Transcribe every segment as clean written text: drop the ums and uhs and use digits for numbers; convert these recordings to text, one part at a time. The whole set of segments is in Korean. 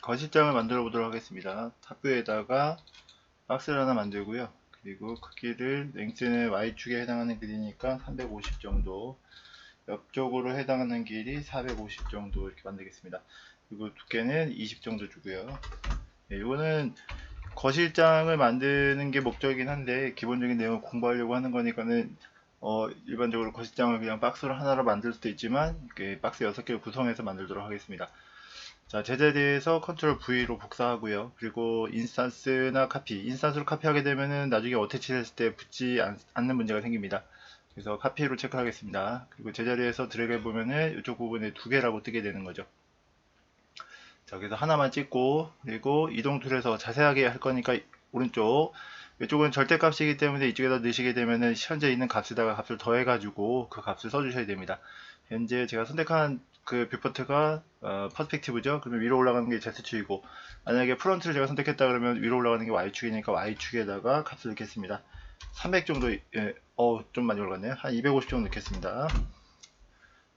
거실장을 만들어 보도록 하겠습니다. 탑뷰에다가 박스를 하나 만들고요. 그리고 크기를 랭스는 Y축에 해당하는 길이니까 350 정도, 옆쪽으로 해당하는 길이 450 정도 이렇게 만들겠습니다. 그리고 두께는 20 정도 주고요. 네, 이거는 거실장을 만드는 게 목적이긴 한데 기본적인 내용을 공부하려고 하는 거니까는 일반적으로 거실장을 그냥 박스로 하나로 만들 수도 있지만 박스 6개를 구성해서 만들도록 하겠습니다. 자, 제자리에서 컨트롤 V로 복사하고요. 그리고 인스턴스나 카피, 인스턴스로 카피하게 되면은 나중에 어태치를 했을 때 붙지 않는 문제가 생깁니다. 그래서 카피로 체크하겠습니다. 그리고 제자리에서 드래그 해보면은 이쪽 부분에 2개라고 뜨게 되는 거죠. 자, 그래서 하나만 찍고, 그리고 이동 툴에서 자세하게 할 거니까 오른쪽, 이쪽은 절대값이기 때문에 이쪽에다 넣으시게 되면은 현재 있는 값에다가 값을 더해가지고 그 값을 써주셔야 됩니다. 현재 제가 선택한 그 뷰포트가 퍼스펙티브죠. 그러면 위로 올라가는 게 Z축이고, 만약에 프론트를 제가 선택했다 그러면 위로 올라가는 게 Y축이니까 Y축에다가 값을 넣겠습니다. 300 정도, 좀 많이 올라갔네요. 한 250 정도 넣겠습니다.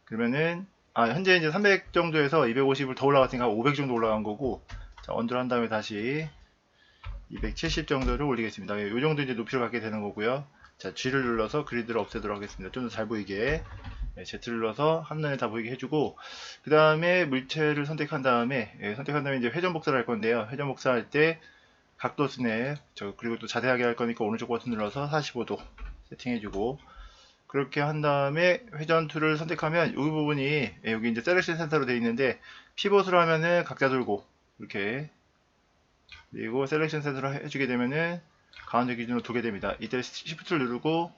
그러면은 현재 이제 300 정도에서 250을 더 올라갔으니까 500 정도 올라간 거고, 자, 언더를 한 다음에 다시 270 정도를 올리겠습니다. 이 정도 이제 높이를 갖게 되는 거고요. 자, G를 눌러서 그리드를 없애도록 하겠습니다. 좀 더 잘 보이게. Z를 눌러서 한눈에 다 보이게 해주고, 그 다음에 물체를 선택한 다음에, 이제 회전 복사를 할 건데요. 회전 복사할 때 각도 스냅, 그리고 또 자세하게 할 거니까 오른쪽 버튼 눌러서 45도 세팅해주고, 그렇게 한 다음에 회전 툴을 선택하면 이 부분이 여기 이제 셀렉션 센터로 되어 있는데 피벗으로 하면은 각자 돌고 이렇게, 그리고 셀렉션 센터로 해주게 되면은 가운데 기준으로 두게 됩니다. 이때 Shift를 누르고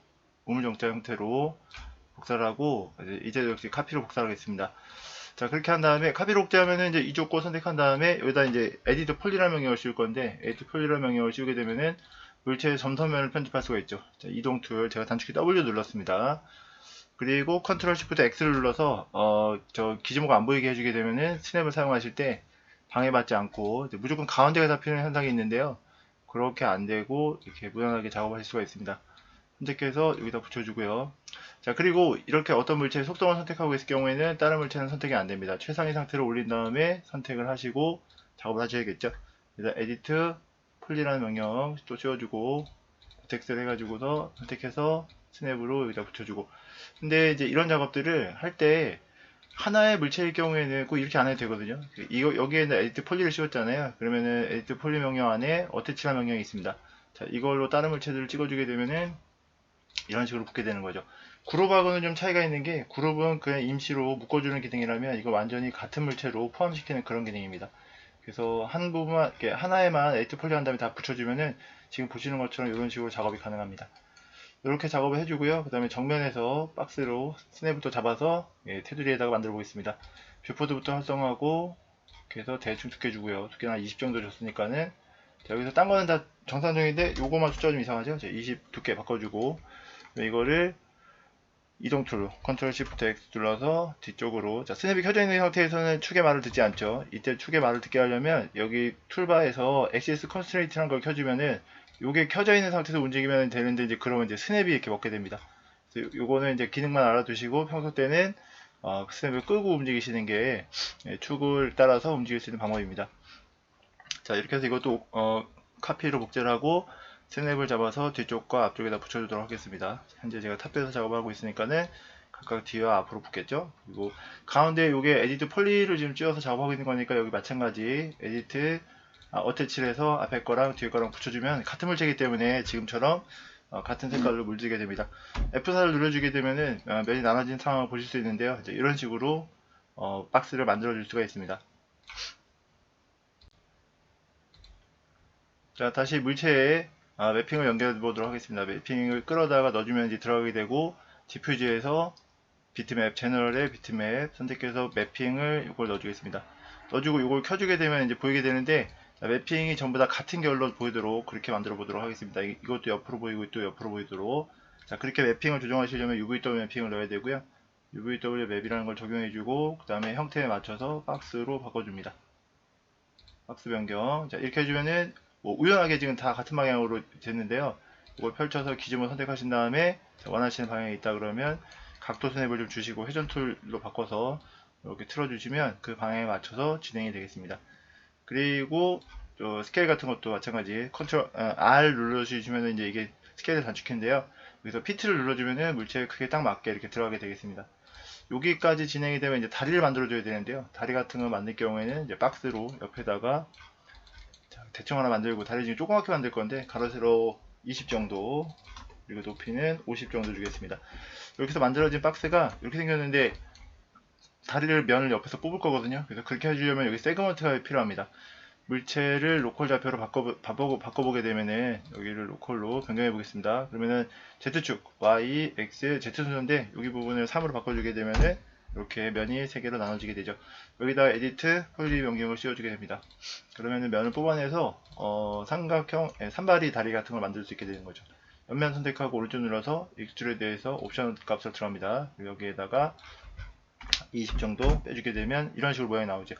우물정자 형태로 복사를 하고 이제 역시 카피로 복사를 하겠습니다. 자, 그렇게 한 다음에 카피로 복제하면은 이제 이쪽 거 선택한 다음에 여기다 이제 에디트 폴리라는 명령을 씌울 건데, 에디트 폴리라는 명령을 씌우게 되면은 물체의 점선면을 편집할 수가 있죠. 자, 이동 툴 제가 단축키 W 눌렀습니다. 그리고 컨트롤 시프트 X를 눌러서 저 기지모가 안 보이게 해주게 되면은 스냅을 사용하실 때 방해받지 않고 무조건 가운데가 잡히는 현상이 있는데요. 그렇게 안 되고 이렇게 무난하게 작업하실 수가 있습니다. 선택해서 여기다 붙여주고요. 자, 그리고 이렇게 어떤 물체의 속성을 선택하고 있을 경우에는 다른 물체는 선택이 안 됩니다. 최상위 상태로 올린 다음에 선택을 하시고 작업을 하셔야겠죠. 그래서 에디트 폴리라는 명령 또 씌워주고 텍스트를 해가지고서 선택해서 스냅으로 여기다 붙여주고. 근데 이제 이런 작업들을 할 때 하나의 물체일 경우에는 꼭 이렇게 안 해도 되거든요. 여기에는 에디트 폴리를 씌웠잖아요. 그러면은 에디트 폴리 명령 안에 어태치라는 명령이 있습니다. 자, 이걸로 다른 물체들을 찍어주게 되면은 이런 식으로 붙게 되는 거죠. 그룹하고는 좀 차이가 있는 게, 그룹은 그냥 임시로 묶어주는 기능이라면 이거 완전히 같은 물체로 포함시키는 그런 기능입니다. 그래서 한 부분만, 하나에만 에디트 폴리 한 다음에 다 붙여주면은 지금 보시는 것처럼 이런 식으로 작업이 가능합니다. 이렇게 작업을 해주고요. 그 다음에 정면에서 박스로 스냅부터 잡아서 테두리에다가 만들어 보겠습니다. 뷰포드부터 활성화하고 이렇게 해서 대충 두께 주고요. 두께는 한 20 정도 줬으니까는, 자, 여기서 딴 거는 다 정상적인데 요거만 숫자가 좀 이상하죠. 20 두께 바꿔주고, 이거를 이동 툴로 컨트롤 시프트 X 눌러서 뒤쪽으로, 자, 스냅이 켜져 있는 상태에서는 축의 말을 듣지 않죠. 이때 축의 말을 듣게 하려면 여기 툴바에서 액시스 컨스트레이트라는 걸 켜주면은 요게 켜져 있는 상태에서 움직이면 되는데, 이제 그러면 이제 스냅이 이렇게 먹게 됩니다. 그래서 요거는 이제 기능만 알아두시고 평소 때는 스냅을 끄고 움직이시는 게 축을 따라서 움직일 수 있는 방법입니다. 자, 이렇게 해서 이것도 카피로 복제를 하고 스냅을 잡아서 뒤쪽과 앞쪽에다 붙여주도록 하겠습니다. 현재 제가 탑에서 작업을 하고 있으니까는 각각 뒤와 앞으로 붙겠죠. 그리고 가운데 요게 에디트 폴리를 지금 찍어서 작업하고 있는 거니까 여기 마찬가지 에디트 어태치를 해서 앞에 거랑 뒤에 거랑 붙여주면 같은 물체이기 때문에 지금처럼 같은 색깔로 물들게 됩니다. F4를 눌러주게 되면은 면이 나눠진 상황을 보실 수 있는데요. 이제 이런 식으로 박스를 만들어 줄 수가 있습니다. 자, 다시 물체에 매핑을 연결해 보도록 하겠습니다. 매핑을 끌어다가 넣어주면 이제 들어가게 되고, 디퓨즈에서 비트맵, 제너럴의 비트맵 선택해서 매핑을 이걸 넣어주겠습니다. 넣어주고 이걸 켜주게 되면 이제 보이게 되는데, 자, 매핑이 전부 다 같은 결로 보이도록 그렇게 만들어 보도록 하겠습니다. 이것도 옆으로 보이고 또 옆으로 보이도록. 자, 그렇게 매핑을 조정하시려면 UVW 매핑을 넣어야 되고요. UVW 맵이라는 걸 적용해주고, 그 다음에 형태에 맞춰서 박스로 바꿔줍니다. 박스 변경. 자, 이렇게 해주면은 우연하게 지금 다 같은 방향으로 됐는데요. 이걸 펼쳐서 기준을 선택하신 다음에 원하시는 방향이 있다 그러면 각도 스냅을 좀 주시고 회전 툴로 바꿔서 이렇게 틀어주시면 그 방향에 맞춰서 진행이 되겠습니다. 그리고 또 스케일 같은 것도 마찬가지 컨트롤 R 눌러주시면 이제 이게 스케일 단축키인데요. 여기서 피트를 눌러주면은 물체의 크기에 딱 맞게 이렇게 들어가게 되겠습니다. 여기까지 진행이 되면 이제 다리를 만들어줘야 되는데요. 다리 같은 거 만들 경우에는 이제 박스로 옆에다가 대충 하나 만들고, 다리 지금 조그맣게 만들 건데 가로 세로 20 정도, 그리고 높이는 50 정도 주겠습니다. 여기서 만들어진 박스가 이렇게 생겼는데 다리를 면을 옆에서 뽑을 거거든요. 그래서 그렇게 해주려면 여기 세그먼트가 필요합니다. 물체를 로컬 좌표로 바꿔보게 되면은 여기를 로컬로 변경해 보겠습니다. 그러면은 Z축, Y, X, Z 순서인데 여기 부분을 3으로 바꿔주게 되면은 이렇게 면이 3개로 나눠지게 되죠. 여기다 에디트 폴리 변경을 씌워주게 됩니다. 그러면은 면을 뽑아내서 삼각형, 산발이 다리 같은 걸 만들 수 있게 되는 거죠. 옆면 선택하고 오른쪽 눌러서 익스트루에 대해서 옵션 값을 들어갑니다. 여기에다가 20 정도 빼주게 되면 이런 식으로 모양이 나오죠.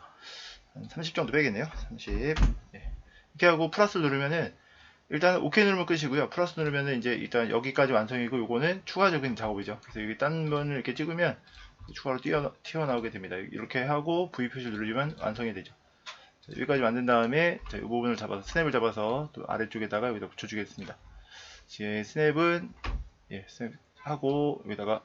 한 30 정도 빼겠네요. 30. 네. 이렇게 하고 플러스 누르면은 일단 OK 누르면 끝이고요. 플러스 누르면은 이제 일단 여기까지 완성이고, 요거는 추가적인 작업이죠. 그래서 여기 딴 면을 이렇게 찍으면 추가로 튀어나오게 됩니다. 이렇게 하고 V 표시를 누르면 완성이 되죠. 자, 여기까지 만든 다음에 이 부분을 잡아서 스냅을 잡아서 또 아래쪽에다가 여기다 붙여주겠습니다. 이제 스냅은 스냅 하고 여기다가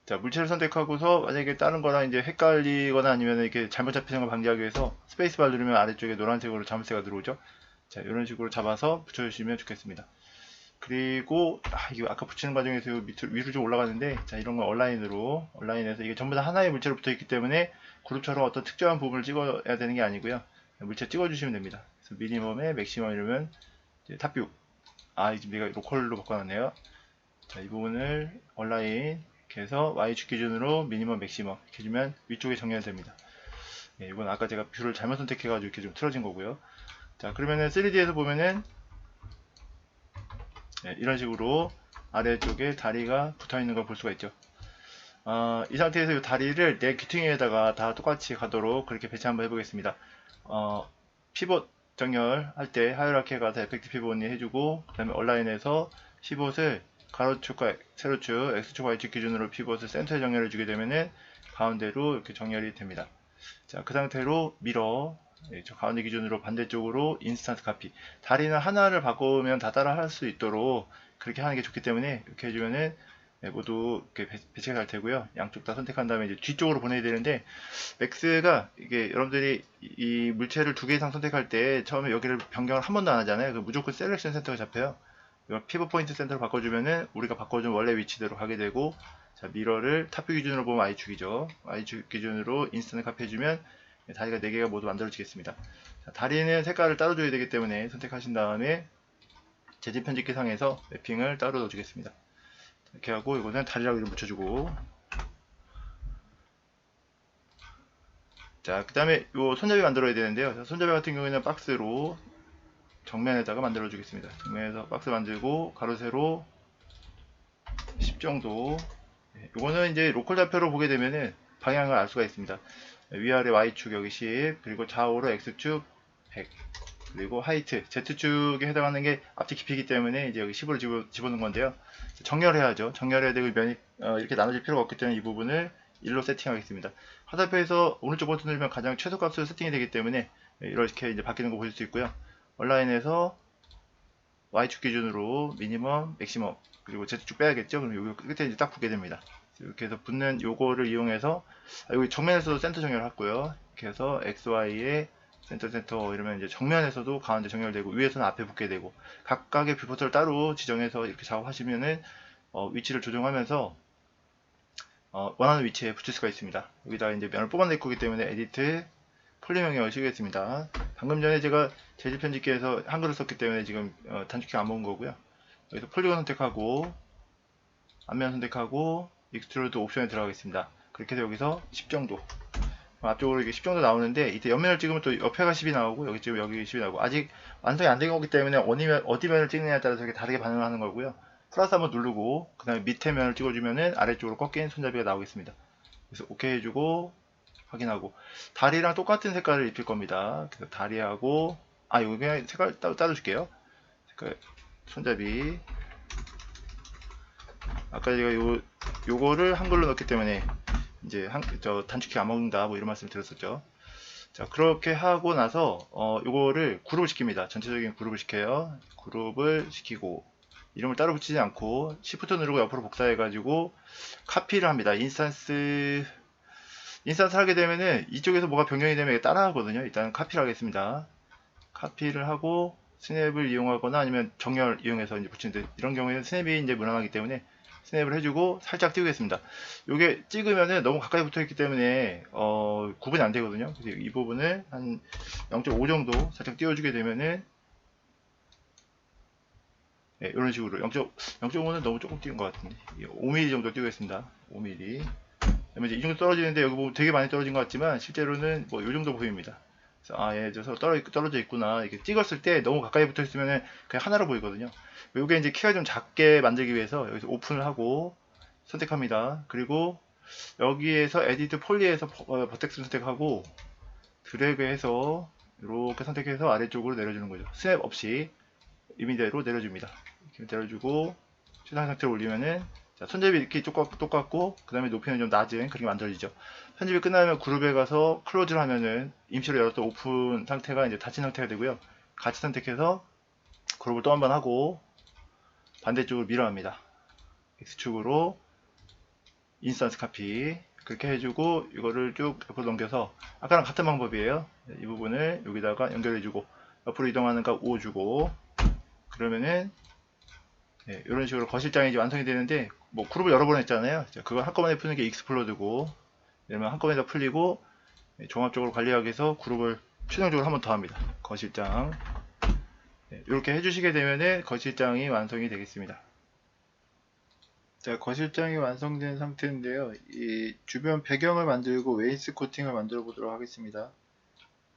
자, 물체를 선택하고서 만약에 다른 거랑 이제 헷갈리거나 아니면 이렇게 잘못 잡히는 걸 방지하기 위해서 스페이스바 누르면 아래쪽에 노란색으로 자물쇠가 들어오죠. 자, 이런 식으로 잡아서 붙여주시면 좋겠습니다. 그리고 이거 아까 붙이는 과정에서 위로 좀 올라가는데, 자, 이런 거 온라인에서 이게 전부 다 하나의 물체로 붙어 있기 때문에 그룹처럼 어떤 특정한 부분을 찍어야 되는 게 아니고요. 물체 찍어주시면 됩니다. 그래서 미니멈에 맥시멈 이러면 탑뷰. 지금 내가 로컬로 바꿔놨네요. 자, 이 부분을 온라인 이렇게 해서 Y축 기준으로 미니멈 맥시멈 이렇게 해주면 위쪽에 정렬됩니다. 이건 아까 제가 뷰를 잘못 선택해가지고 이렇게 좀 틀어진 거고요. 자, 그러면은 3D에서 보면은 이런 식으로 아래쪽에 다리가 붙어있는 걸 볼 수가 있죠. 이 상태에서 이 다리를 내 귀퉁이에다가 다 똑같이 가도록 그렇게 배치 한번 해보겠습니다. 피봇 정렬할 때 하이라키에 가서 에펙트 피봇이 해주고, 그 다음에 온라인에서 피봇을 가로축과 세로축, X축, Y축 기준으로 피봇을 센터에 정렬해 주게 되면은 가운데로 이렇게 정렬이 됩니다. 자, 그 상태로 미러, 저 가운데 기준으로 반대쪽으로 인스턴트 카피. 다리는 하나를 바꾸면 다 따라 할 수 있도록 그렇게 하는 게 좋기 때문에 이렇게 해주면은 모두 이렇게 배치가 잘 되고요. 양쪽 다 선택한 다음에 이제 뒤쪽으로 보내야 되는데, 맥스가 이게 여러분들이 이 물체를 2개 이상 선택할 때 처음에 여기를 변경을 한 번도 안 하잖아요. 무조건 셀렉션 센터가 잡혀요. 피벗 포인트 센터로 바꿔주면은 우리가 바꿔준 원래 위치대로 가게 되고, 자, 미러를 탑뷰 기준으로 보면 Y축이죠. Y축 기준으로 인스턴트 카피 해주면 다리가 4개가 모두 만들어지겠습니다. 자, 다리는 색깔을 따로 줘야 되기 때문에 선택하신 다음에 재질 편집기 상에서 맵핑을 따로 넣어주겠습니다. 이렇게 하고 이거는 다리라고 이름 붙여주고, 자, 그 다음에 요 손잡이 만들어야 되는데요. 손잡이 같은 경우에는 박스로 정면에다가 만들어 주겠습니다. 정면에서 박스 만들고 가로 세로 10 정도. 이거는 이제 로컬 좌표로 보게 되면은 방향을 알 수가 있습니다. 위아래 Y축 여기 10, 그리고 좌우로 X축 100, 그리고 하이트 Z축에 해당하는 게 앞뒤 깊이기 때문에 이제 여기 10으로 집어넣은 건데요. 정렬해야죠. 정렬해야 되고 면이 이렇게 나눠질 필요가 없기 때문에 이 부분을 1로 세팅하겠습니다. 화살표에서 오른쪽 버튼 누르면 가장 최소값으로 세팅이 되기 때문에 이렇게 이제 바뀌는 거 보실 수 있고요. 온라인에서 Y축 기준으로 미니멈, 맥시멈, 그리고 Z축 빼야겠죠. 그럼 여기 끝에 이제 딱 붙게 됩니다. 이렇게 해서 붙는 요거를 이용해서 여기 정면에서도 센터 정렬을 했고요. 이렇게 해서 XY에 센터 이러면 이제 정면에서도 가운데 정렬되고 위에서는 앞에 붙게 되고, 각각의 뷰포트를 따로 지정해서 이렇게 작업하시면은 위치를 조정하면서 원하는 위치에 붙일 수가 있습니다. 여기다 이제 면을 뽑아낼 거기 때문에 에디트 폴리 명령을 쓰겠습니다. 방금 전에 제가 재질 편집기에서 한글을 썼기 때문에 지금 단축키 안 먹은 거고요. 여기서 폴리곤 선택하고 앞면 선택하고 익스트루드 옵션에 들어가겠습니다. 그렇게 해서 여기서 10 정도, 앞쪽으로 이게 10 정도 나오는데, 이때 옆면을 찍으면 또 옆에가 10이 나오고 여기 찍으면 여기 10이 나오고, 아직 완성이 안 된 거기 때문에 어디 면을 찍느냐에 따라서 이렇게 다르게 반응을 하는 거고요. 플러스 한번 누르고 그 다음에 밑에 면을 찍어주면은 아래쪽으로 꺾인 손잡이가 나오겠습니다. 그래서 OK 해주고 확인하고, 다리랑 똑같은 색깔을 입힐 겁니다. 그래서 다리하고 여기 그냥 색깔 따로 줄게요. 색깔, 손잡이, 아까 제가 요거를 한글로 넣었기 때문에 이제 저 단축키 안 먹는다 뭐 이런 말씀 드렸었죠. 자, 그렇게 하고 나서 요거를 그룹을 시킵니다. 전체적인 그룹을 시켜요. 그룹을 시키고 이름을 따로 붙이지 않고 Shift 누르고 옆으로 복사해 가지고 카피를 합니다. 인스턴스 하게 되면은 이쪽에서 뭐가 변경이 되면 따라하거든요. 일단 카피를 하겠습니다. 카피를 하고 스냅을 이용하거나 아니면 정렬 이용해서 이제 붙이는데, 이런 경우에는 스냅이 이제 무난하기 때문에 스냅을 해주고 살짝 띄우겠습니다. 이게 찍으면은 너무 가까이 붙어 있기 때문에 구분이 안 되거든요. 그래서 이 부분을 한 0.5 정도 살짝 띄워주게 되면은, 네, 이런 식으로 0.5는 너무 조금 띄운 것 같은데 5mm 정도 띄우겠습니다. 5mm. 그다음에 이제 이 정도 떨어지는데 여기 보면 되게 많이 떨어진 것 같지만 실제로는 뭐 이 정도 보입니다. 그래서 예, 저 떨어져 있구나. 이렇게 찍었을 때 너무 가까이 붙어 있으면 그냥 하나로 보이거든요. 이게 이제 키가 좀 작게 만들기 위해서 여기서 오픈을 하고 선택합니다. 그리고 여기에서 에디트 폴리에서 버텍스 선택하고 드래그해서 이렇게 선택해서 아래쪽으로 내려주는 거죠. 스냅 없이 이미지로 내려줍니다. 이렇게 내려주고 최상 상태로 올리면은, 자, 손잡이 이렇게 똑같고 그 다음에 높이는 좀 낮은 그렇게 만들어지죠. 편집이 끝나면 그룹에 가서 클로즈를 하면은 임시로 열었던 오픈 상태가 이제 닫힌 상태가 되고요. 같이 선택해서 그룹을 또 한 번 하고 반대쪽으로 밀어합니다. X축으로 인스턴스 카피 그렇게 해주고 이거를 쭉 옆으로 넘겨서 아까랑 같은 방법이에요. 이 부분을 여기다가 연결해주고 옆으로 이동하는가 5 주고, 그러면은 네, 이런 식으로 거실장이 이제 완성이 되는데, 뭐 그룹을 여러 번 했잖아요. 그걸 한꺼번에 푸는 게 익스플로드고, 이러면 한꺼번에 다 풀리고 종합적으로 관리하기 위해서 그룹을 최종적으로 한 번 더 합니다. 거실장. 네, 이렇게 해주시게 되면은 거실장이 완성이 되겠습니다. 자, 거실장이 완성된 상태인데요. 이 주변 배경을 만들고 웨이스 코팅을 만들어 보도록 하겠습니다.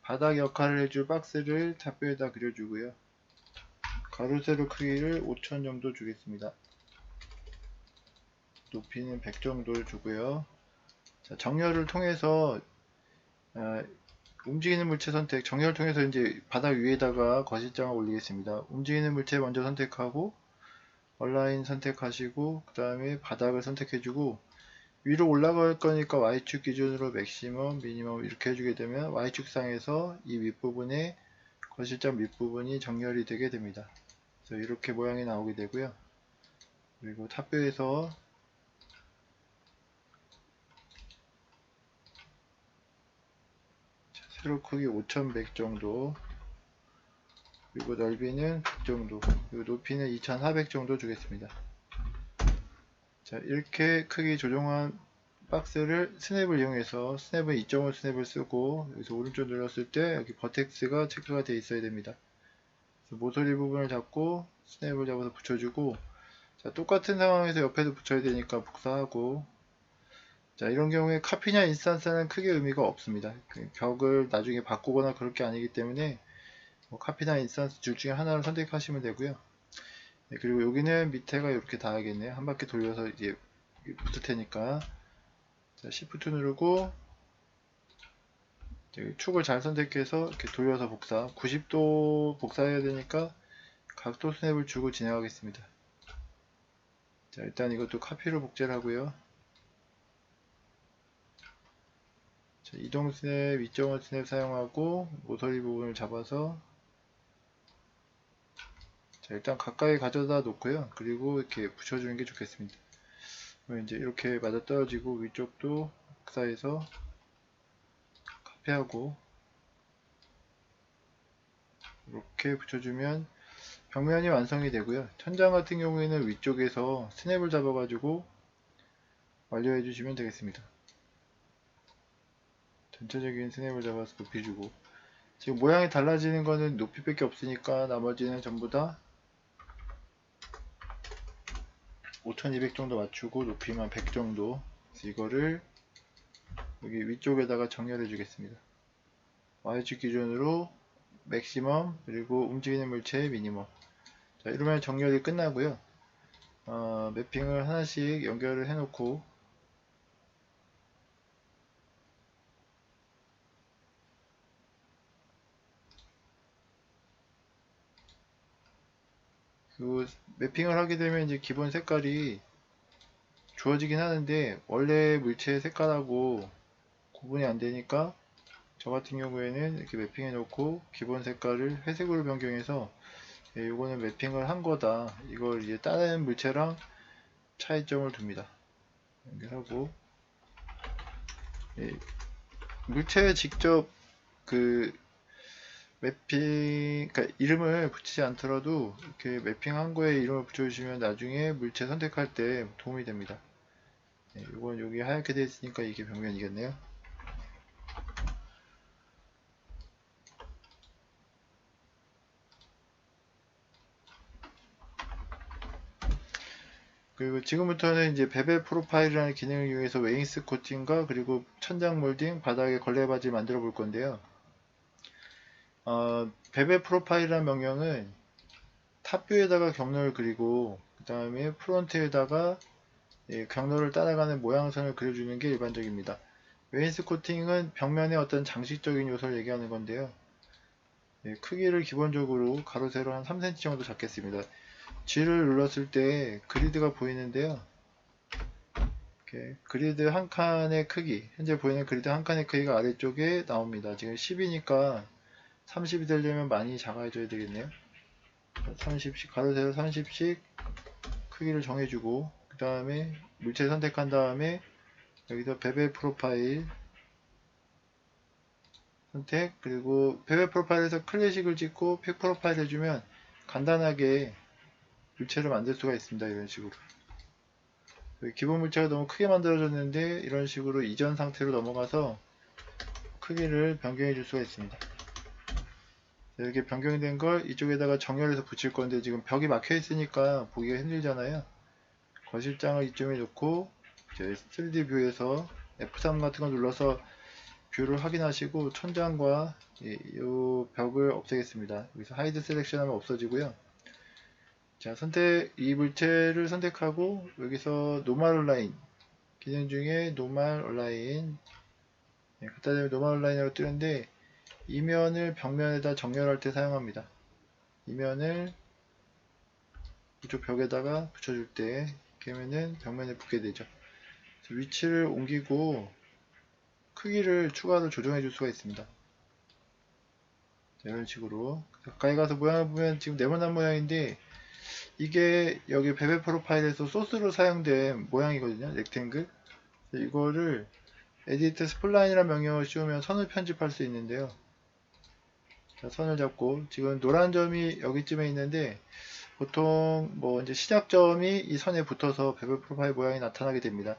바닥 역할을 해줄 박스를 탑뷰에다 그려주고요. 가로 세로 크기를 5000 정도 주겠습니다. 높이는 100 정도를 주고요. 자, 정렬을 통해서 움직이는 물체 선택, 정렬을 통해서 이제 바닥 위에다가 거실장을 올리겠습니다. 움직이는 물체 먼저 선택하고 얼라인 선택하시고 그 다음에 바닥을 선택해주고, 위로 올라갈 거니까 Y축 기준으로 맥시멈, 미니멈 이렇게 해주게 되면 Y축상에서 이 윗부분에 거실장 밑부분이 정렬이 되게 됩니다. 그래서 이렇게 모양이 나오게 되고요. 그리고 탑뷰에서 세로 크기 5100 정도, 그리고 넓이는 100 정도, 그리고 높이는 2400 정도 주겠습니다. 자, 이렇게 크기 조정한 박스를 스냅을 이용해서, 스냅은 2.5 스냅을 쓰고 여기서 오른쪽 눌렀을 때 여기 버텍스가 체크가 되어 있어야 됩니다. 모서리 부분을 잡고 스냅을 잡아서 붙여주고, 자, 똑같은 상황에서 옆에도 붙여야 되니까 복사하고, 자, 이런 경우에 카피냐 인스턴스는 크게 의미가 없습니다. 그 벽을 나중에 바꾸거나 그럴 게 아니기 때문에 뭐 카피나 인스턴스 둘 중에 하나를 선택하시면 되고요. 네, 그리고 여기는 밑에가 이렇게 닿아야겠네요. 한 바퀴 돌려서 이제 붙을 테니까, 자, Shift 누르고 축을 잘 선택해서 이렇게 돌려서 복사, 90도 복사해야 되니까 각도 스냅을 주고 진행하겠습니다. 자, 일단 이것도 카피로 복제를 하고요. 자, 이동 스냅, 2.5 스냅 사용하고 모서리 부분을 잡아서, 자, 일단 가까이 가져다 놓고요. 그리고 이렇게 붙여주는 게 좋겠습니다. 그럼 이제 이렇게 맞아 떨어지고 위쪽도 복사해서 카피하고 이렇게 붙여주면 벽면이 완성이 되고요. 천장 같은 경우에는 위쪽에서 스냅을 잡아가지고 완료해 주시면 되겠습니다. 전체적인 스냅을 잡아서 높이 주고, 지금 모양이 달라지는 거는 높이밖에 없으니까 나머지는 전부 다 5200 정도 맞추고 높이만 100 정도. 그래서 이거를 여기 위쪽에다가 정렬해 주겠습니다. Y축 기준으로 맥시멈, 그리고 움직이는 물체 미니멈. 자, 이러면 정렬이 끝나고요. 매핑을 하나씩 연결을 해 놓고, 그 매핑을 하게 되면 이제 기본 색깔이 주어지긴 하는데 원래 물체의 색깔하고 구분이 안 되니까 저 같은 경우에는 이렇게 매핑해 놓고 기본 색깔을 회색으로 변경해서 요거는 매핑을 한 거다. 이걸 이제 다른 물체랑 차이점을 둡니다. 연결하고 물체에 직접 그 매핑, 그러니까 이름을 붙이지 않더라도 이렇게 매핑한 거에 이름을 붙여주시면 나중에 물체 선택할 때 도움이 됩니다. 이건 여기 하얗게 되어 있으니까 이게 벽면이겠네요. 그리고 지금부터는 이제 베벨 프로파일이라는 기능을 이용해서 웨인스 코팅과 그리고 천장 몰딩, 바닥에 걸레바지 만들어 볼 건데요. 베벨 프로파일이라는 명령은 탑뷰에다가 경로를 그리고 그 다음에 프론트에다가 경로를 따라가는 모양선을 그려주는 게 일반적입니다. 웨인스 코팅은 벽면의 어떤 장식적인 요소를 얘기하는 건데요. 크기를 기본적으로 가로 세로 한 3cm 정도 잡겠습니다. G를 눌렀을 때 그리드가 보이는데요. 이렇게 그리드 한 칸의 크기, 현재 보이는 그리드 한 칸의 크기가 아래쪽에 나옵니다. 지금 10이니까 30이 되려면 많이 작아져야 되겠네요. 30씩, 가로 세로 30씩 크기를 정해주고, 그 다음에 물체 선택한 다음에 여기서 베벨 프로파일 선택, 그리고 베벨 프로파일에서 클래식을 찍고 픽 프로파일 해주면 간단하게 물체를 만들 수가 있습니다. 이런 식으로. 기본 물체가 너무 크게 만들어졌는데 이런 식으로 이전 상태로 넘어가서 크기를 변경해 줄 수가 있습니다. 이렇게 변경된 걸 이쪽에다가 정렬해서 붙일 건데 지금 벽이 막혀 있으니까 보기가 힘들잖아요. 거실장을 이쯤에 놓고 이제 3D 뷰에서 F3 같은 거 눌러서 뷰를 확인하시고 천장과 이 벽을 없애겠습니다. 여기서 하이드 셀렉션 하면 없어지고요. 자, 이 물체를 선택하고 여기서 노멀 온라인 기능 중에 노멀 온라인 갖다 대면 노멀 온라인으로 뜨는데 이면을 벽면에다 정렬할 때 사용합니다. 이면을 이쪽 벽에다가 붙여줄 때 이렇게 하면은 벽면에 붙게 되죠. 위치를 옮기고 크기를 추가로 조정해 줄 수가 있습니다. 자, 이런 식으로 가까이 가서 모양을 보면 지금 네모난 모양인데 이게 여기 베벨 프로파일에서 소스로 사용된 모양이거든요. 렉탱글. 이거를 에디트 스플라인이라는 명령을 씌우면 선을 편집할 수 있는데요. 자, 선을 잡고 지금 노란 점이 여기쯤에 있는데 보통 뭐 이제 시작점이 이 선에 붙어서 베벨 프로파일 모양이 나타나게 됩니다.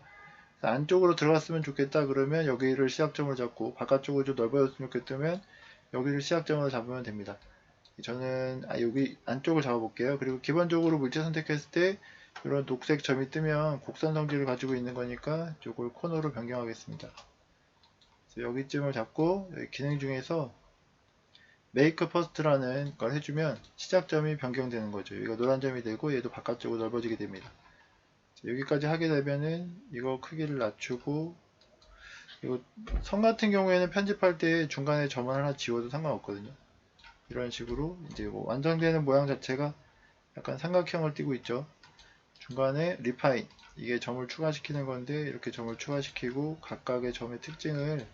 안쪽으로 들어갔으면 좋겠다 그러면 여기를 시작점을 잡고 바깥쪽으로 좀 넓어졌으면 좋겠다면 여기를 시작점으로 잡으면 됩니다. 저는 여기 안쪽을 잡아볼게요. 그리고 기본적으로 물체 선택했을 때 이런 녹색 점이 뜨면 곡선 성질을 가지고 있는 거니까 이걸 코너로 변경하겠습니다. 여기쯤을 잡고 여기 기능 중에서 Make First라는 걸 해주면 시작점이 변경되는 거죠. 여기가 노란 점이 되고 얘도 바깥쪽으로 넓어지게 됩니다. 여기까지 하게 되면은 이거 크기를 낮추고 이거 선 같은 경우에는 편집할 때 중간에 점을 하나 지워도 상관없거든요. 이런 식으로 이제 뭐 완성되는 모양 자체가 약간 삼각형을 띠고 있죠. 중간에 리파인 이게 점을 추가시키는 건데 이렇게 점을 추가시키고 각각의 점의 특징을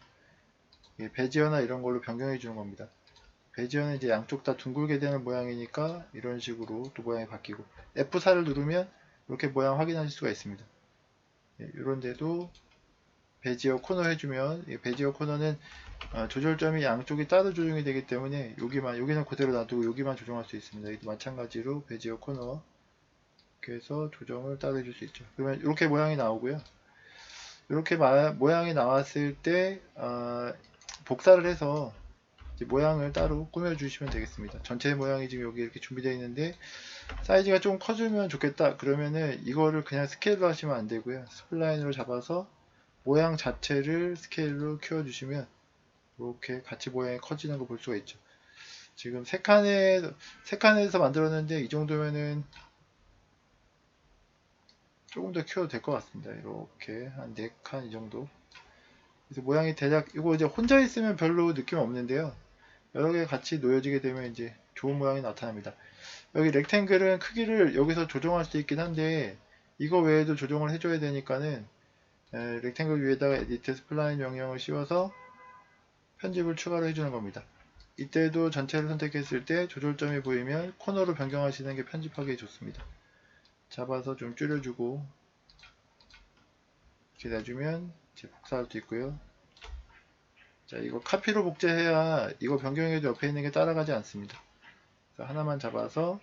베지어나 이런 걸로 변경해 주는 겁니다. 베지어는 이제 양쪽 다 둥글게 되는 모양이니까 이런 식으로 또 모양이 바뀌고 F4를 누르면 이렇게 모양 확인하실 수가 있습니다. 이런 데도 베지어 코너 해주면 베지어 코너는 조절점이 양쪽이 따로 조정이 되기 때문에 여기는 그대로 놔두고 여기만 조정할 수 있습니다. 마찬가지로 베지어 코너 이렇게 해서 조정을 따로 해줄 수 있죠. 그러면 이렇게 모양이 나오고요. 이렇게 모양이 나왔을 때 복사를 해서 모양을 따로 꾸며 주시면 되겠습니다. 전체 모양이 지금 여기 이렇게 준비되어 있는데 사이즈가 좀 커지면 좋겠다 그러면은 이거를 그냥 스케일로 하시면 안 되고요. 스플라인으로 잡아서 모양 자체를 스케일로 키워주시면 이렇게 같이 모양이 커지는 거 볼 수가 있죠. 지금 세 칸에서 만들었는데 이 정도면은 조금 더 키워도 될 것 같습니다. 이렇게 한 4칸 이 정도. 그래서 모양이 대략 이거 이제 혼자 있으면 별로 느낌 없는데요. 여러 개 같이 놓여지게 되면 이제 좋은 모양이 나타납니다. 여기 렉탱글은 크기를 여기서 조정할 수 있긴 한데 이거 외에도 조정을 해줘야 되니까는 렉탱글 위에다가 에디트 스플라인 명령을 씌워서 편집을 추가로 해주는 겁니다. 이때도 전체를 선택했을 때 조절점이 보이면 코너로 변경하시는 게 편집하기에 좋습니다. 잡아서 좀 줄여주고 이렇게 내주면 이제 복사할 수 있고요. 자, 이거 카피로 복제해야 이거 변경해도 옆에 있는 게 따라가지 않습니다. 그래서 하나만 잡아서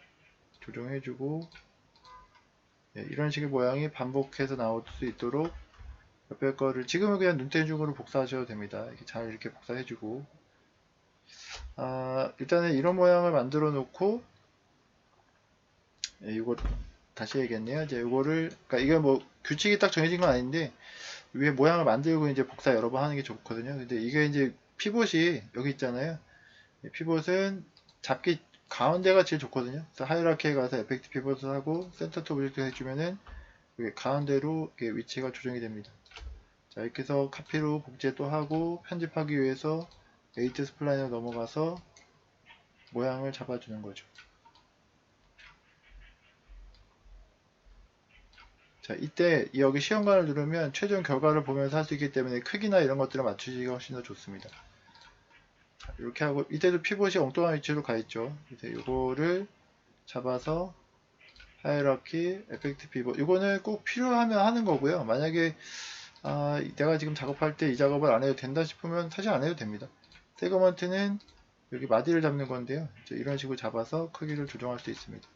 조정해주고 이런 식의 모양이 반복해서 나올 수 있도록 옆에 거를 지금은 그냥 눈대중으로 복사하셔도 됩니다. 이렇게 잘 이렇게 복사해주고 일단은 이런 모양을 만들어 놓고 이거 다시 해야겠네요. 이제 이거를 그러니까 이게 뭐 규칙이 딱 정해진 건 아닌데 위에 모양을 만들고 이제 복사 여러 번 하는 게 좋거든요. 근데 이게 이제 피봇이 여기 있잖아요. 피봇은 잡기 가운데가 제일 좋거든요. 그래서 하이라키에 가서 에펙트 피봇을 하고 센터 투 오브젝트 해주면은 이게 가운데로 이게 위치가 조정이 됩니다. 자, 이렇게 해서 카피로 복제도 하고 편집하기 위해서 에이트 스플라인으로 넘어가서 모양을 잡아주는 거죠. 자, 이때 여기 시험관을 누르면 최종 결과를 보면서 할 수 있기 때문에 크기나 이런 것들을 맞추기가 훨씬 더 좋습니다. 자, 이렇게 하고 이때도 피봇이 엉뚱한 위치로 가 있죠. 이제 이거를 잡아서 하이라키, 에펙트 피봇 이거는 꼭 필요하면 하는 거고요. 만약에 내가 지금 작업할 때 이 작업을 안 해도 된다 싶으면 사실 안 해도 됩니다. 세그먼트는 여기 마디를 잡는 건데요. 이런 식으로 잡아서 크기를 조정할 수 있습니다.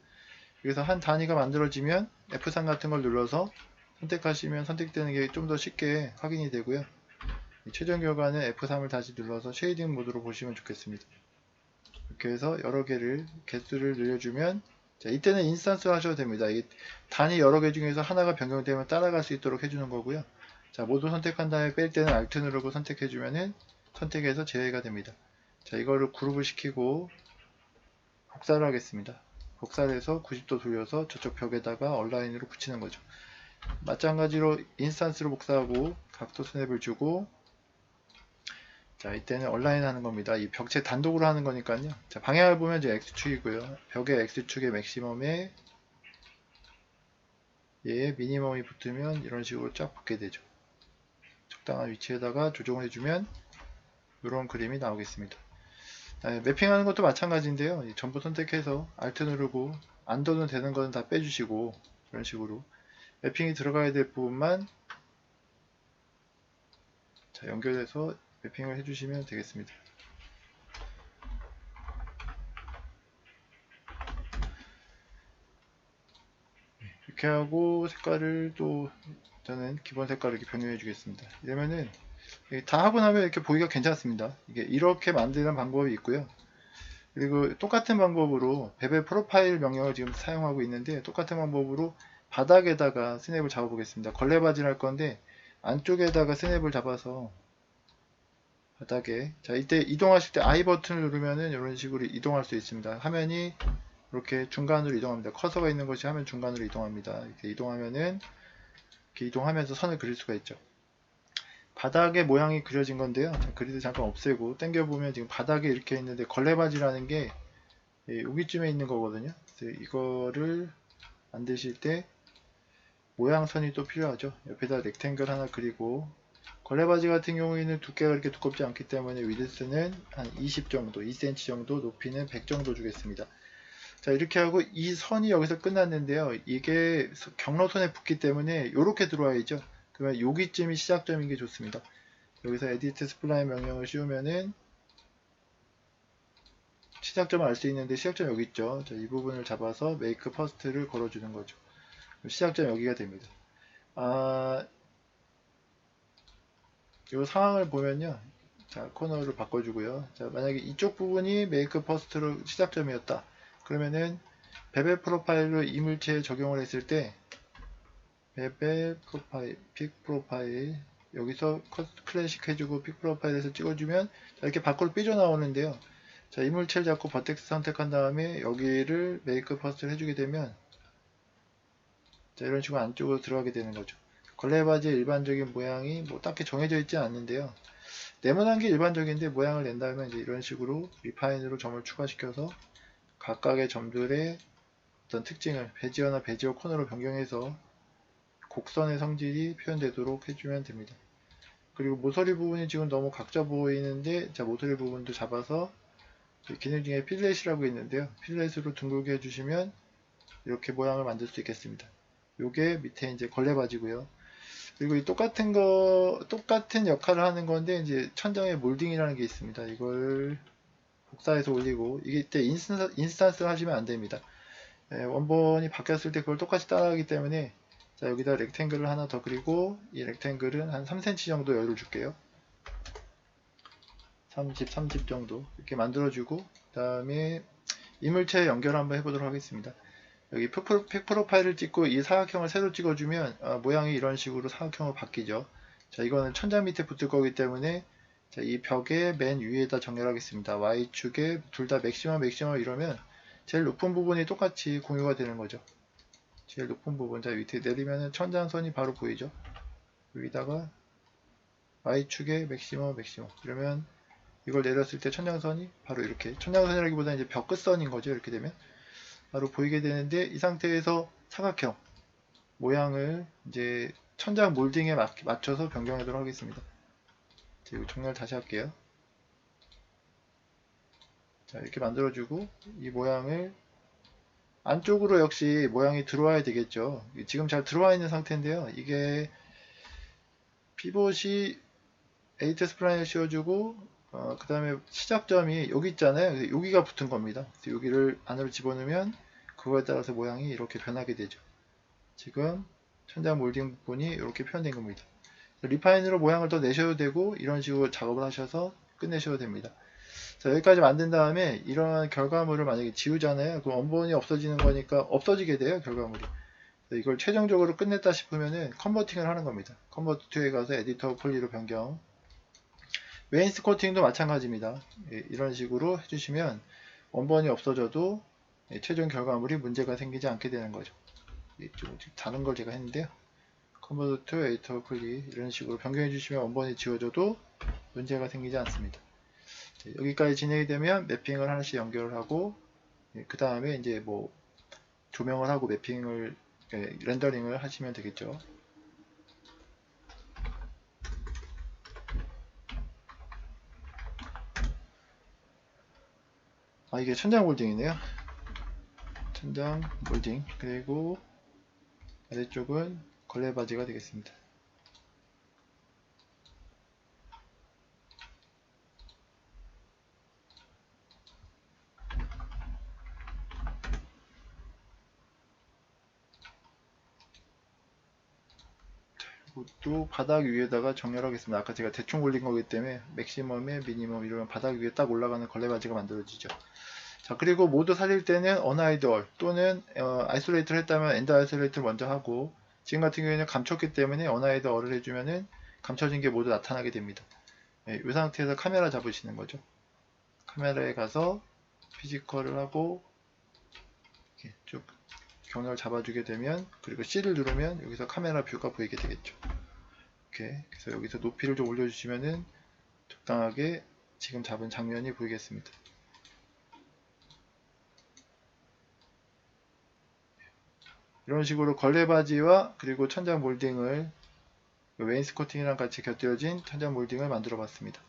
그래서 한 단위가 만들어지면 F3 같은 걸 눌러서 선택하시면 선택되는 게 좀 더 쉽게 확인이 되고요. 최종 결과는 F3을 다시 눌러서 쉐이딩 모드로 보시면 좋겠습니다. 이렇게 해서 여러 개를 개수를 늘려주면 자, 이때는 인스턴스로 하셔도 됩니다. 이게 단위 여러 개 중에서 하나가 변경되면 따라갈 수 있도록 해주는 거고요. 자, 모두 선택한 다음에 뺄 때는 Alt 누르고 선택해주면은 선택해서 제외가 됩니다. 자, 이거를 그룹을 시키고 복사를 하겠습니다. 복사를 해서 90도 돌려서 저쪽 벽에다가 얼라인으로 붙이는 거죠. 마찬가지로 인스턴스로 복사하고 각도 스냅을 주고 자, 이때는 얼라인 하는 겁니다. 이 벽체 단독으로 하는 거니까요. 자, 방향을 보면 이제 X축이고요. 벽의 X축의 맥시멈에 얘의 미니멈이 붙으면 이런 식으로 쫙 붙게 되죠. 적당한 위치에다가 조정을 해주면 이런 그림이 나오겠습니다. 매핑하는 것도 마찬가지인데요. 전부 선택해서 Alt 누르고 안 둬도 되는 거는 다 빼주시고 이런 식으로 매핑이 들어가야 될 부분만 자, 연결해서 매핑을 해주시면 되겠습니다. 이렇게 하고 색깔을 또 저는 기본 색깔을 이렇게 변경해 주겠습니다. 이러면은 다 하고 나면 이렇게 보기가 괜찮습니다. 이게 이렇게 만드는 방법이 있고요. 그리고 똑같은 방법으로 베벨 프로파일 명령을 지금 사용하고 있는데 똑같은 방법으로 바닥에다가 스냅을 잡아 보겠습니다. 걸레바지를 할 건데 안쪽에다가 스냅을 잡아서 바닥에 자 이때 이동하실 때 I 버튼을 누르면은 이런 식으로 이동할 수 있습니다. 화면이 이렇게 중간으로 이동합니다. 커서가 있는 것이 화면 중간으로 이동합니다. 이렇게 이동하면은 이렇게 이동하면서 선을 그릴 수가 있죠. 바닥에 모양이 그려진 건데요. 그리드 잠깐 없애고 당겨보면 지금 바닥에 이렇게 있는데 걸레바지라는 게 여기쯤에 있는 거거든요. 그래서 이거를 만드실 때 모양선이 또 필요하죠. 옆에다 렉탱글 하나 그리고 걸레바지 같은 경우에는 두께가 그렇게 두껍지 않기 때문에 위드스는 한 20 정도, 2cm 정도, 높이는 100 정도 주겠습니다. 자, 이렇게 하고 이 선이 여기서 끝났는데요. 이게 경로선에 붙기 때문에 이렇게 들어와야죠. 그러면 여기쯤이 시작점인 게 좋습니다. 여기서 edit spline 명령을 씌우면은 시작점을 알 수 있는데 시작점 여기 있죠. 자, 이 부분을 잡아서 make first를 걸어주는 거죠. 시작점 여기가 됩니다. 이 상황을 보면요. 자, 코너를 바꿔주고요. 자, 만약에 이쪽 부분이 make first로 시작점이었다. 그러면은 베벨 프로파일로 이물체에 적용을 했을 때 베벨 프로파일, 픽 프로파일 여기서 클래식 해주고 픽 프로파일에서 찍어주면 자, 이렇게 밖으로 삐져나오는데요. 자, 이물체를 잡고 버텍스 선택한 다음에 여기를 메이크 퍼스트를 해주게 되면 자, 이런 식으로 안쪽으로 들어가게 되는 거죠. 걸레바지의 일반적인 모양이 뭐 딱히 정해져 있지 않는데요. 네모난 게 일반적인데 모양을 낸다면 이제 이런 식으로 리파인으로 점을 추가시켜서 각각의 점들의 어떤 특징을 베지어나 베지어 코너로 변경해서 곡선의 성질이 표현되도록 해주면 됩니다. 그리고 모서리 부분이 지금 너무 각져 보이는데, 자, 모서리 부분도 잡아서 기능 중에 필렛이라고 있는데요. 필렛으로 둥글게 해주시면 이렇게 모양을 만들 수 있겠습니다. 요게 밑에 이제 걸레바지고요. 그리고 이 똑같은 역할을 하는 건데, 이제 천장에 몰딩이라는 게 있습니다. 이걸 복사해서 올리고, 이때 인스턴스를 하시면 안 됩니다. 원본이 바뀌었을 때 그걸 똑같이 따라하기 때문에, 자, 여기다 렉탱글을 하나 더 그리고, 이 렉탱글은 한 3cm 정도 여유를 줄게요. 30 정도 이렇게 만들어주고, 그 다음에 이물체 연결 한번 해보도록 하겠습니다. 여기 팩 프로파일을 찍고 이 사각형을 새로 찍어주면 모양이 이런 식으로 사각형으로 바뀌죠. 자, 이거는 천장 밑에 붙을 거기 때문에, 자, 이 벽의 맨 위에다 정렬하겠습니다. Y축에 둘 다 맥시멈 이러면 제일 높은 부분이 똑같이 공유가 되는 거죠. 제일 높은 부분, 자, 밑에 내리면 천장선이 바로 보이죠. 여기다가 Y축에 맥시멈 이러면 이걸 내렸을 때 천장선이 바로 이렇게, 천장선이라기보다 이제 벽 끝선인 거죠. 이렇게 되면 바로 보이게 되는데, 이 상태에서 사각형 모양을 이제 천장 몰딩에 맞춰서 변경하도록 하겠습니다. 자, 이거 정렬 다시 할게요. 자, 이렇게 만들어주고, 이 모양을 안쪽으로 역시 모양이 들어와야 되겠죠. 지금 잘 들어와 있는 상태인데요. 이게 피봇이 에이트 스프라인을 씌워주고, 그 다음에 시작점이 여기 있잖아요. 여기가 붙은 겁니다. 그래서 여기를 안으로 집어넣으면 그거에 따라서 모양이 이렇게 변하게 되죠. 지금 천장 몰딩 부분이 이렇게 표현된 겁니다. 리파인으로 모양을 더 내셔도 되고, 이런 식으로 작업을 하셔서 끝내셔도 됩니다. 자, 여기까지 만든 다음에 이런 결과물을 만약에 지우잖아요. 그럼 원본이 없어지는 거니까 없어지게 돼요, 결과물이. 이걸 최종적으로 끝냈다 싶으면은 컨버팅을 하는 겁니다. 컨버트에 가서 에디터 폴리로 변경. 웨인스 코팅도 마찬가지입니다. 이런 식으로 해주시면 원본이 없어져도 최종 결과물이 문제가 생기지 않게 되는 거죠. 좀 다른 걸 제가 했는데요. 컨버트 에디터 폴리 이런 식으로 변경해 주시면 원본이 지워져도 문제가 생기지 않습니다. 여기까지 진행이 되면 매핑을 하나씩 연결을 하고, 그 다음에 이제 뭐 조명을 하고 매핑을 렌더링을 하시면 되겠죠. 이게 천장 몰딩이네요. 천장 몰딩. 그리고 아래쪽은 걸레바지가 되겠습니다. 이것도 바닥 위에다가 정렬하겠습니다. 아까 제가 대충 올린 거기 때문에 맥시멈에 미니멈 이러면 바닥 위에 딱 올라가는 걸레바지가 만들어지죠. 자, 그리고 모두 살릴 때는 언하이드 얼 또는 아이솔레이트를 했다면 엔드 아이솔레이트를 먼저 하고, 지금 같은 경우에는 감췄기 때문에 언하이드 얼을 해주면은 감춰진 게 모두 나타나게 됩니다. 이 상태에서 카메라 잡으시는 거죠. 카메라에 가서 피지컬을 하고 이렇게 쭉 경을 잡아주게 되면, 그리고 C를 누르면 여기서 카메라 뷰가 보이게 되겠죠. 이렇게 그래서 여기서 높이를 좀 올려주시면은 적당하게 지금 잡은 장면이 보이겠습니다. 이런 식으로 걸레바지와 그리고 천장 몰딩을 웨인스코팅이랑 같이 곁들여진 천장 몰딩을 만들어 봤습니다.